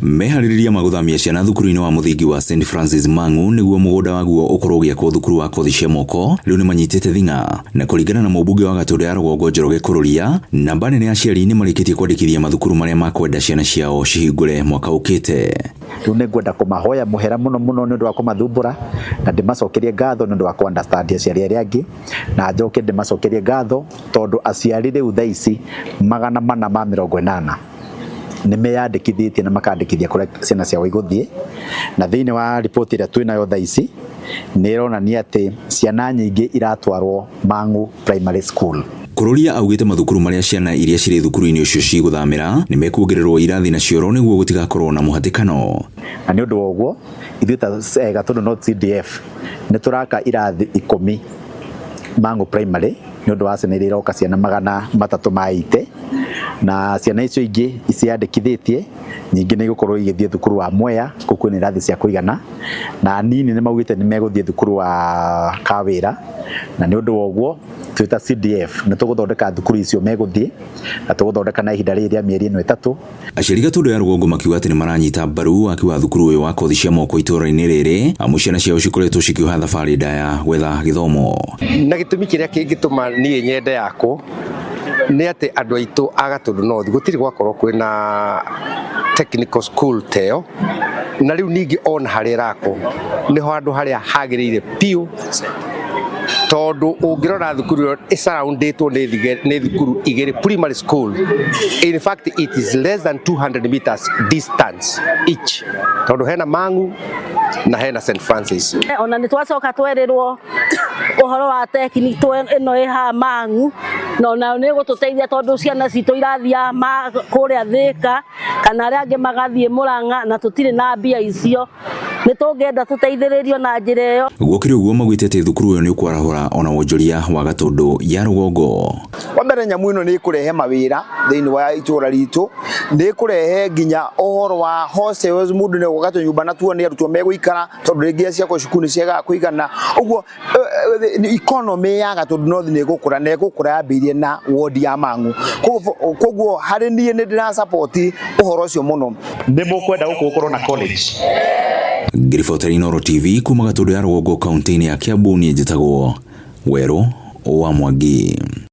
Meharĩrĩria magũthamia ciana thukuru-inĩ wa mũthingi wa St Francis Mang'u nĩguo mũgũnda waguo ũkorwo ũgĩakwo thukuru wa kothi cia moko rĩu nĩ manyitĩte thing'a na kũringana na mũmbunge wa Gatundu ya rũgongo Njoroge Kũrũria, namba nene ya aciari nĩ marĩkĩtie kwandĩkithia mathukuru marĩa makwenda ciana ciao cihingũre mwaka ũkĩte. Rĩu nĩ ngwenda kũmahoya mũhera mũno nĩ ũndũ wa kũmathumbũra na ndĩmacokerie ngatho nĩ ũndũ wa kũ-understand aciari arĩa angĩ, na njoke ndĩmacokerie ngatho tondũ aciari rĩu thaa ici 480 nĩ meyandĩkithĩtie na makandĩkithia kũrĩa ciana ciao igũthiĩ, na thĩinĩ wa ripoti ĩrĩa twĩnayo thaa ici nĩ ĩronania atĩ ciana nyingĩ iratwarwo Mang'u Primary School. Kũrũria augĩte mathukuru marĩa ciana iria cirĩ thukuru-inĩ ũcio cigũthamĩra nĩ mekuongererwo irathi na cioro nĩguo gũtigakorwo na mũhatĩkano. Na nĩ ũndũ wa ũguo ithuĩ ta Gatundu North CDF nĩ tũraka irathi 10 Mang'u Primary nĩ ũndũ wa ciana iria iroka ciana 380, na ciana icio ingĩ iciandĩkithĩtie nyingĩ nĩ igũkorwo igĩthiĩ thukuru wa Mwea kuko nĩ irathi cia kũigana, na nini nĩ maugĩte nĩ megũthiĩ thukuru wa Kawĩra, na nĩ ũndũ wa ũguo twĩta CDF nĩ tũgũthondeka thukuru icio megũthiĩ na tũgũthondeka na ihinda rĩrĩa mĩeri 3. Aciari Gatundu ya rũgongo makiuga atĩ nĩ maranyita mbaru waki wa thukuru ũyũ wa kothi cia moko itũũra-inĩ rĩrĩ amu ciana ciao cikoretwo cikĩoha thabarĩ ndaya gwetha gĩthomo. Na gĩtũmi kĩrĩa kĩngĩtũma niĩ nyende yakwo nĩ atĩ andũ aitũ a Gatundu North gũtirĩ gwakorwo kwĩna technical school teo, na rĩu ningĩ ona harĩa ĩrakwo nĩho handũ harĩa hagĩrĩire piũ, tondũ ũngĩrora thukuru ĩcaraundĩtwo nĩ thukuru 2 primary school. In fact it is less than 200 meters distance each, tondũ hena Mang'u na hena St Francis. Ona nĩ twacoka twerirwo ũhoro wa tekniko ĩno ĩha Mang'u na nĩ gũtũteithia tondũ ciana citũ irathia kũrĩa Thĩka kana arĩa angĩ magathiĩ Mũrang'a na tũtirĩ na mbia icio, nĩ tũngĩenda tũteithĩrĩrio na njĩra ĩyo. Gũkĩrĩ ũguo maugĩte atĩ thukuru ũyũ nĩ ũkwarahũra ona wonjoria wa Gatundu ya rũgongo. Wa mbere nyamũ ĩno nĩ ĩkũrehe mawĩra thĩinĩ wa itũũra ritũ, nĩ ĩkũrehe nginya ũhoro wa hostels, mũndũ nĩ gũgatwo nyũmba na tuo nĩ arutwo megũikara tondũ rĩngĩ ciakwo cukuru nĩ ciagaga kũigana. Ũguo economy ya Gatundu North nĩ ĩgũkũra na ĩgũkũra yambĩrĩirie na ward ya Mang'u. Koguo harĩ niĩ nĩ ndĩra support ũhoro ũcio mũno. Nĩ mũkwenda gũkorwo na college. Ngiriboteri Noro TV kuma Gatundu ya rũgongo kaunti-inĩ ya Kiambu, niĩ njĩtagwo Werũ wa Mwangi.